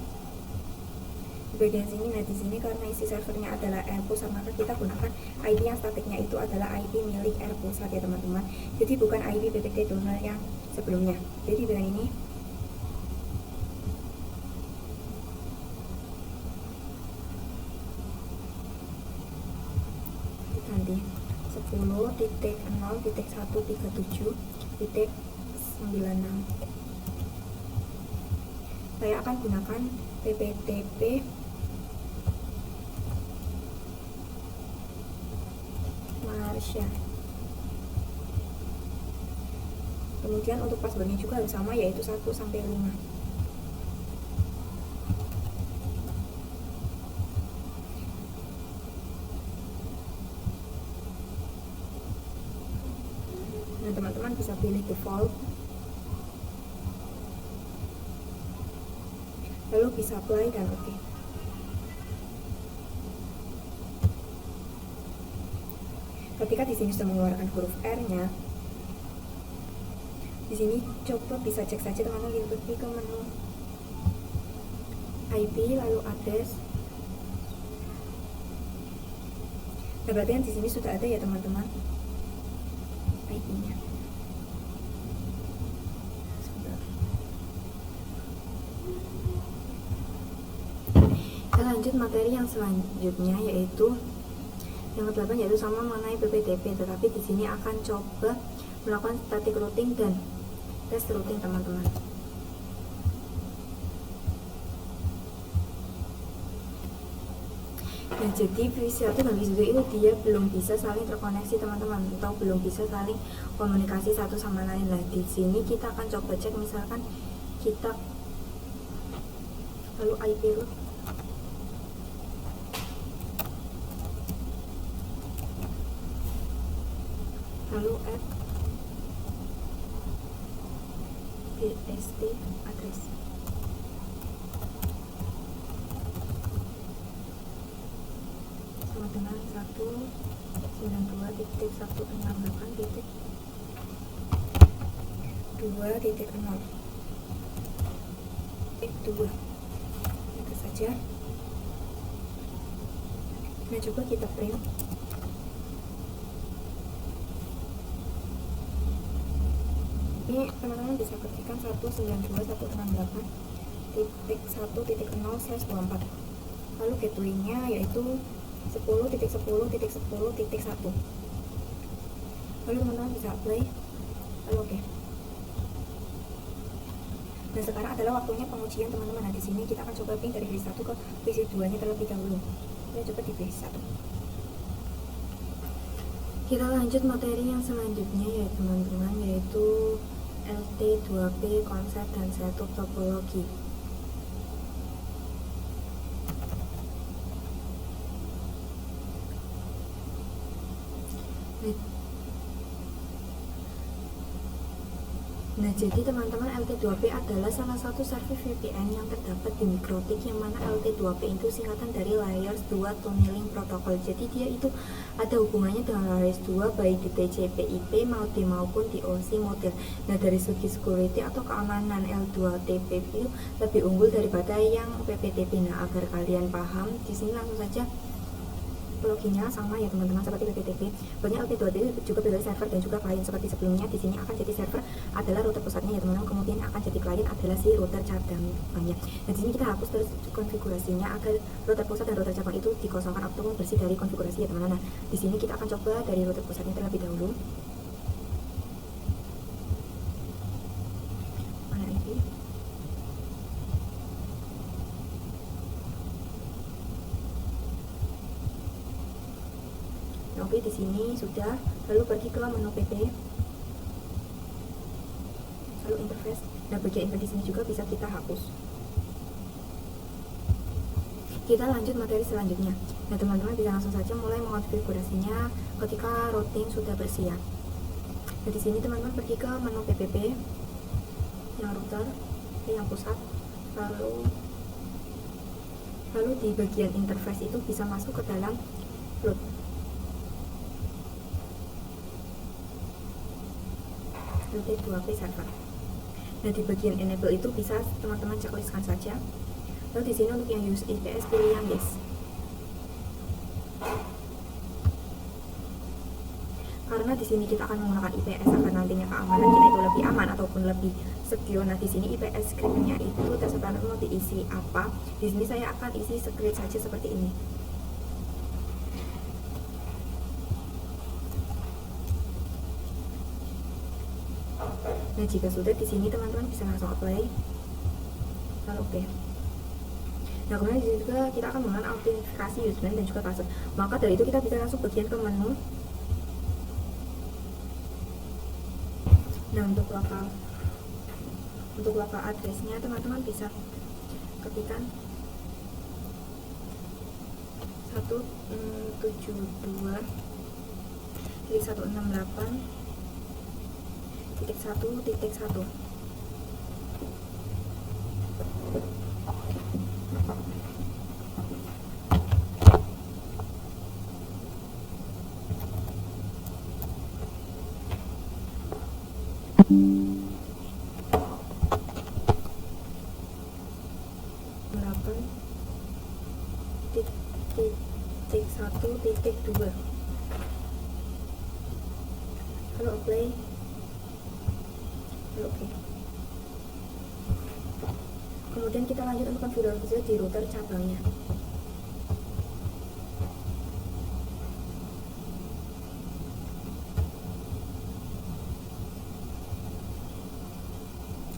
di bagian sini, nah di sini karena isi servernya adalah AirPusat, maka kita gunakan IP yang statiknya itu adalah IP milik AirPusat ya teman-teman. Jadi bukan IP PPT donor yang sebelumnya. Jadi dengan ini nanti 10.0.137.96. Saya akan gunakan PPTP Marsha. Kemudian untuk passwordnya juga harus sama, yaitu 1-5. Nah, teman-teman bisa pilih default, lalu bisa apply dan oke. Ketika di sini sudah mengeluarkan huruf R-nya, di sini coba bisa cek saja teman-teman, pergi ke menu IP lalu address. Nah, berarti kan di sini sudah ada ya teman-teman IP-nya. Kita lanjut materi yang selanjutnya, yaitu yang ke-8, yaitu sama mengenai PPTP, tetapi di sini akan coba melakukan static routing dan test routing teman-teman. Nah, jadi V1 dan V2 itu dia belum bisa saling terkoneksi teman-teman, atau belum bisa saling komunikasi satu sama lain. Nah, di sini kita akan coba cek, misalkan kita lalu IP root. lalu add bst address. Sama dengan 192.168.2.2. Itu saja. Nah, coba kita print. Ini teman-teman bisa ketikkan 192.168.1.0/24. Lalu gateway-nya yaitu 10.10.10.1. Lalu teman-teman bisa apply. Lalu oke. Nah, sekarang adalah waktunya pengujian teman-teman. Nah, di sini kita akan coba ping dari base 1 ke base 2 nya terlebih dahulu. Kita coba di base 1. Kita lanjut materi yang selanjutnya ya teman-teman, yaitu LT2P konsep dan setup topologi. Nah, jadi teman-teman, LT2P adalah salah satu service VPN yang terdapat di Mikrotik, yang mana LT2P itu singkatan dari Layers 2 Tunneling Protocol. Jadi dia itu ada hubungannya dengan Layers 2 baik di TCP/IP maupun di OSI model. Nah, dari segi security atau keamanan, L2TP itu lebih unggul daripada yang PPTP. Nah, agar kalian paham, di sini langsung saja loginya sama ya teman-teman, seperti PPTP. Banyak LT2P juga berdasarkan server dan juga klien seperti sebelumnya. Di sini akan jadi server adalah router pusatnya ya teman-teman, kemudian akan jadi klien adalah si router cabangnya. Nah, di sini kita hapus terus konfigurasinya agar router pusat dan router cabang itu dikosongkan atau bersih dari konfigurasi ya teman-teman. Nah, di sini kita akan coba dari router pusatnya terlebih dahulu. Mana ini? Oke, di sini sudah. Lalu pergi ke menu PP, lalu interface. Nah, bagian info di sini juga bisa kita hapus. Kita lanjut materi selanjutnya. Nah, teman-teman bisa langsung saja mulai mengonfigurasinya ketika routing sudah bersiap. Nah, di sini teman-teman pergi ke menu PPP yang router, yang pusat, lalu di bagian interface itu bisa masuk ke dalam load. LT2P server. Nah, di bagian enable itu bisa teman-teman checklistkan saja. Lalu di sini untuk yang use IPS pilih yang yes. Karena di sini kita akan menggunakan IPS agar nantinya keamanan kita itu lebih aman ataupun lebih secure. Nah, di sini IPS scriptnya itu terserah mau diisi apa. Di sini saya akan isi script saja seperti ini. Nah, jika sudah, di sini teman-teman bisa langsung apply. Lalu oke. Nah, kemudian di sini juga kita akan menggunakan autentifikasi username dan juga password. Maka dari itu kita bisa langsung bagian ke menu. Nah, untuk local address-nya teman-teman bisa ketikkan 172.168.1.1. titik 1.2. Lalu apply. Lalu oke. Kemudian kita lanjut untuk konfigurasi di router cabangnya.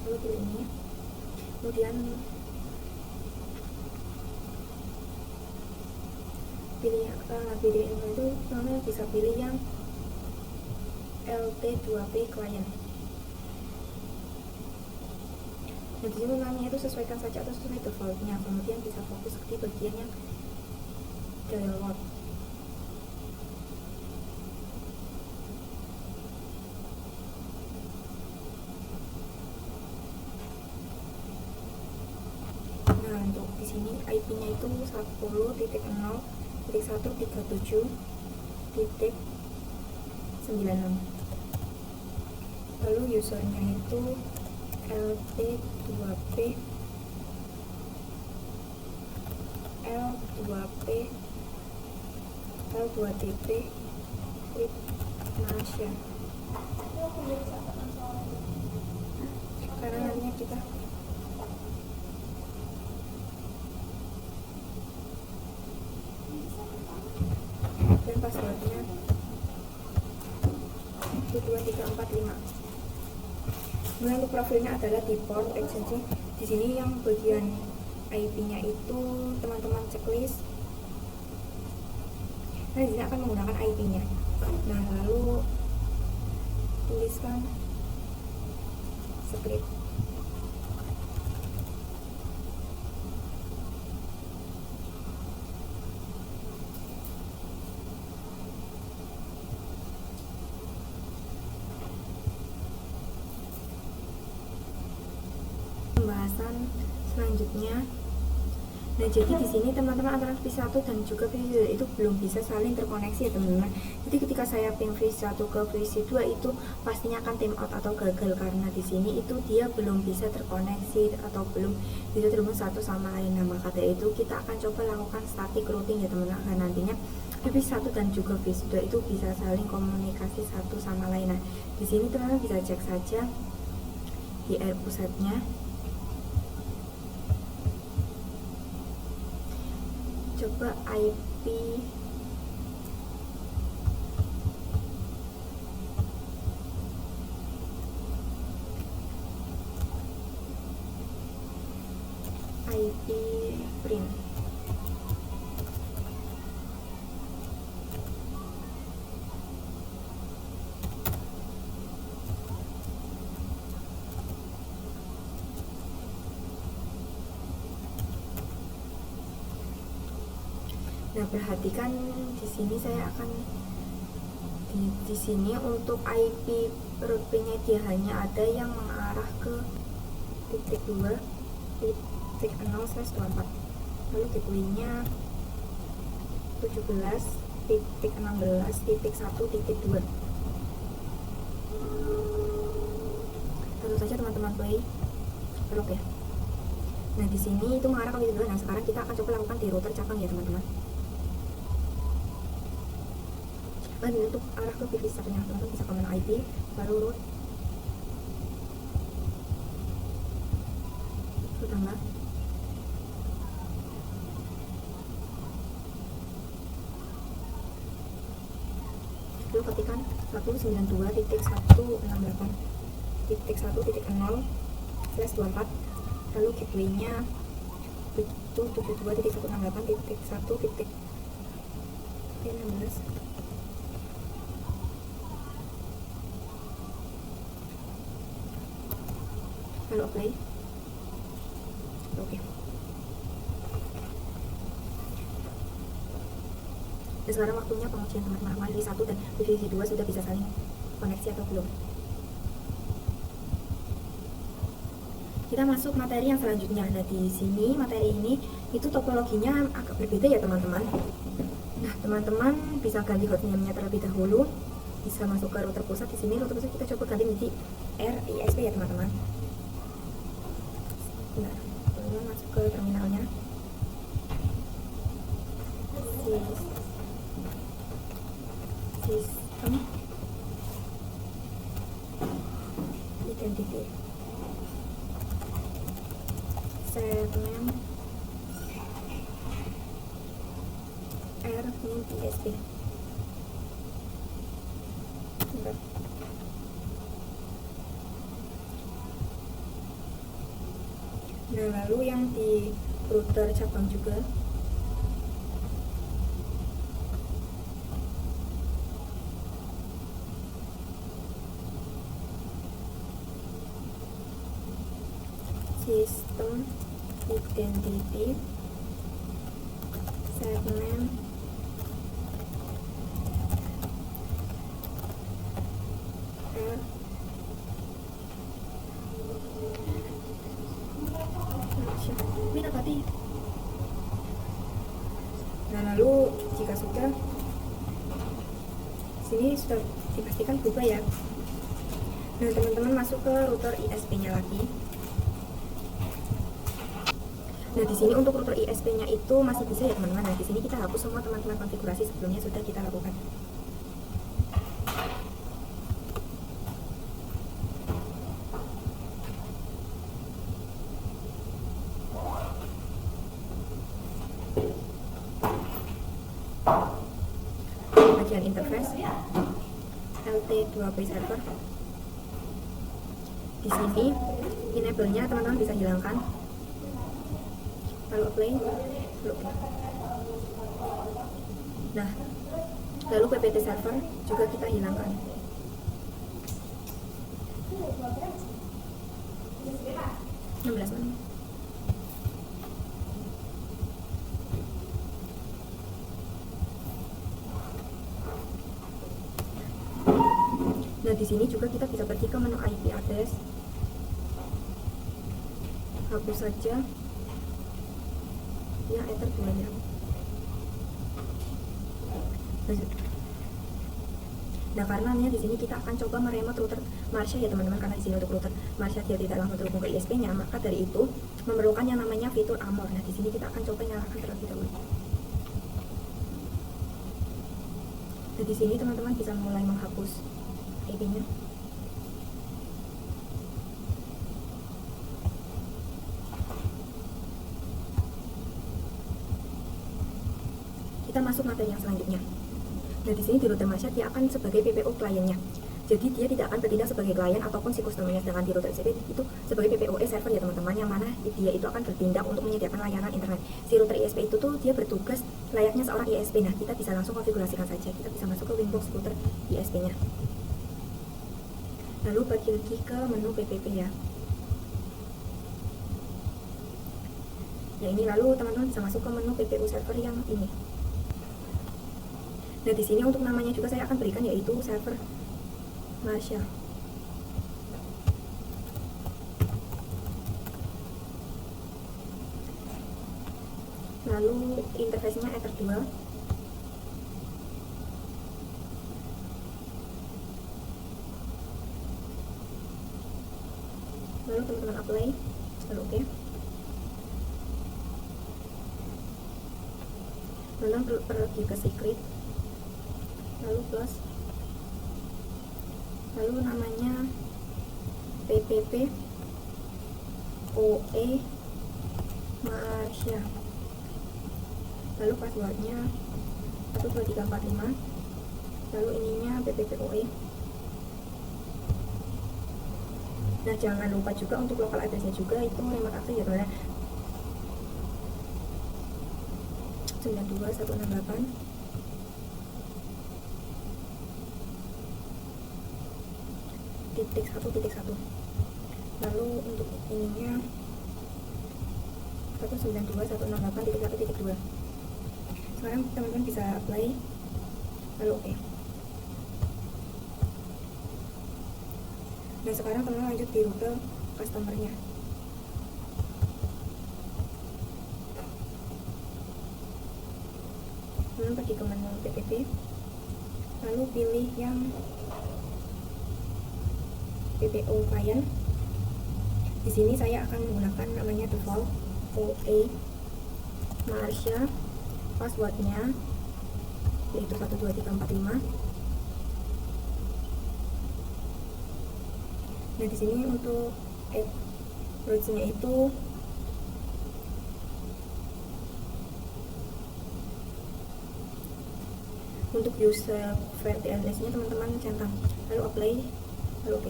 Lalu pilih ini. Kemudian pilih itu namanya bisa pilih yang LT2P client. Nah, di sini namanya itu sesuaikan saja atau sesuai defaultnya. Kemudian bisa fokus di bagian yang download. untuk di sini IP-nya itu 10.0.137.96. Lalu usernya itu LT2P L2P L2TP Nasya. Karena nantinya kita dan passwordnya itu 2345. Kemudian untuk profilnya adalah di port extension. Di sini yang bagian IP-nya itu teman-teman checklist. Nah, di sini akan menggunakan IP-nya. Nah, lalu tuliskan script. Pembahasan selanjutnya. Nah, jadi di sini teman-teman antara V1 dan juga V2 itu belum bisa saling terkoneksi ya teman-teman. Jadi ketika saya ping V1 ke V2 itu pastinya akan timeout atau gagal karena di sini itu dia belum bisa terkoneksi atau belum bisa terhubung satu sama lain. Nah, maka dari itu kita akan coba lakukan static routing ya teman-teman. Nah, nantinya V1 dan juga V2 itu bisa saling komunikasi satu sama lain. Nah, di sini teman-teman bisa cek saja di R pusatnya. Coba IP print. Nah, perhatikan di sini saya akan di sini untuk IP route-nya dia hanya ada yang mengarah ke titik 2 titik 0/24. Lalu gateway-nya 17.16.1.2. Tentu saja teman-teman play lock ya. Nah, di sini itu mengarah ke titik 2. Nah, sekarang kita akan coba lakukan di router cabang ya teman-teman. Dan untuk arah ke pivot satunya teman-teman bisa command IP baru root tambah lalu ketikkan 192.168.1.0/24 lalu gateway-nya itu 72.168.1.16. Lalu apply. Oke. Dan sekarang waktunya pengujian teman-teman apakah V1 dan V2 sudah bisa saling koneksi atau belum. Kita masuk materi yang selanjutnya. Nah, di sini materi ini itu topologinya agak berbeda ya teman-teman. Nah, teman-teman bisa ganti hostname-nya terlebih dahulu. Bisa masuk ke router pusat. Di sini router pusat kita coba ganti menjadi RISP ya teman-teman. Nah, kemudian masuk ke terminalnya. Sistem identity segmen R-ISP. Nah, lalu yang di router cabang juga sistem identity segmen R Minapati Nah, lalu jika sudah, sini sudah dipastikan berubah ya. Nah, teman-teman masuk ke router ISP-nya lagi. Nah, di sini untuk router ISP-nya itu masih bisa ya teman-teman. Nah, di sini kita hapus semua teman-teman konfigurasi sebelumnya sudah kita lakukan. Bagian interface LT2P server. Di sini enable-nya teman-teman bisa hilangkan. Lalu apply, lalu OK. Nah, lalu PPT server juga kita hilangkan. Nah, di sini juga kita bisa pergi ke menu IP address. Hapus saja ya Ether 2-nya. Nah, karenanya di sini kita akan coba meremote router Marsha ya teman-teman, karena di sini untuk router Marsha dia tidak langsung terhubung ke ISP-nya, maka dari itu memerlukan yang namanya fitur Amor. Nah, di sini kita akan coba nyalakan terlebih dahulu. Nah, di sini teman-teman bisa mulai menghapus IP-nya. Kita masuk materi yang selanjutnya. Nah, di sini di router Marsha dia akan sebagai PPO kliennya. Jadi dia tidak akan bertindak sebagai klien ataupun si customer-nya, sedangkan di router ISP itu sebagai PPOE server ya teman-teman, yang mana dia itu akan bertindak untuk menyediakan layanan internet. Si router ISP itu tuh dia bertugas layaknya seorang ISP. Nah, kita bisa langsung konfigurasikan saja. Kita bisa masuk ke Winbox router ISP-nya. Lalu bagi lagi ke menu PPP ya. Nah, ini lalu teman-teman bisa masuk ke menu PPU server yang ini. Nah, di sini untuk namanya juga saya akan berikan yaitu server Marsha. Lalu interface-nya Ether 2. Lalu teman-teman apply, lalu OK. Lalu pergi ke secret, lalu plus, lalu namanya PPP OE Marsha, lalu passwordnya 12345, lalu ininya PPP OE. Nah, jangan lupa juga untuk local address-nya juga itu remote access ya teman-teman. 92168 .1.1. Lalu untuk ininya 192.168.1.2. Sekarang teman-teman bisa apply, lalu OK. Nah, sekarang teman-teman lanjut di rute customer-nya. Teman-teman pergi ke menu PPP, lalu pilih yang PPO client. Di sini saya akan menggunakan namanya default OE Marsha, passwordnya yaitu 12345. Nah, di sini untuk approach-nya itu untuk user VPN-nya teman-teman centang, lalu apply, lalu OK.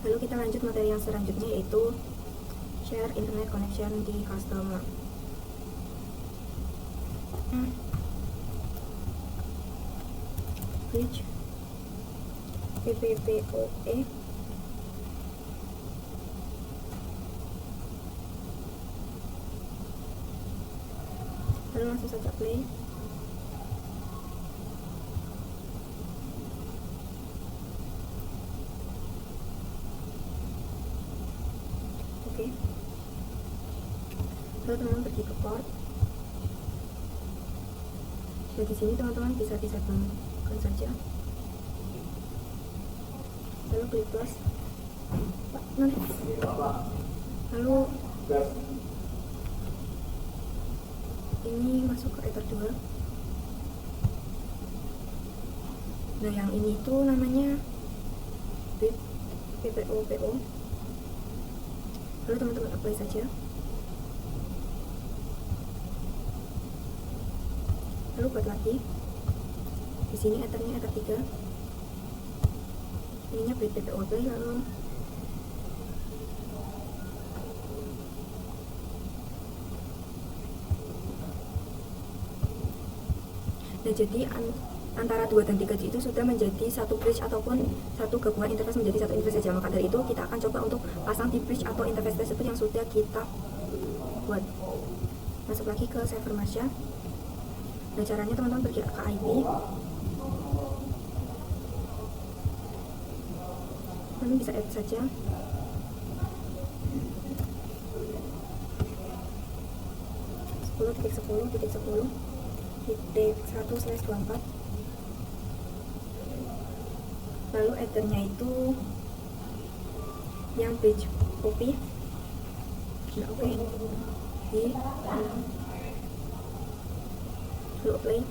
Lalu kita lanjut materi yang selanjutnya yaitu share internet connection di customer. Bridge PPPoE. Lalu langsung saja play. Oke. lalu teman-teman pergi ke port. Nah, di sini teman-teman bisa disabungkan saja, lalu klik plus, lalu ini masuk ke Ether 2. Nah, yang ini tuh namanya PPO. Lalu teman-teman apply saja. Lalu buat lagi. Di sini Ethernya Ether 3. Ininya PPO apply, lalu nah, jadi antara 2 dan 3 itu sudah menjadi satu bridge ataupun satu gabungan interface menjadi satu interface saja. Maka dari itu kita akan coba untuk pasang di bridge atau interface tersebut yang sudah kita buat. Masuk lagi ke server Marsha. Nah, caranya teman-teman pergi ke IP, lalu bisa add saja. titik 1/24. Lalu ethernya itu yang bridge copy. Nah, oke. Lalu apply.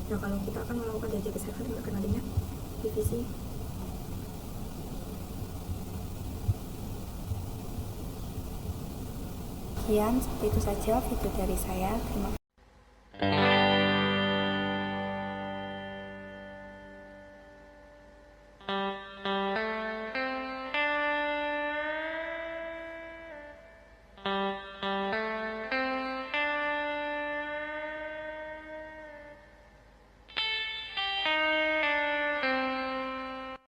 Nah, kalau kita akan melakukan DJP server dengan akan adanya divisi. Sekian, seperti itu saja video dari saya. Terima kasih.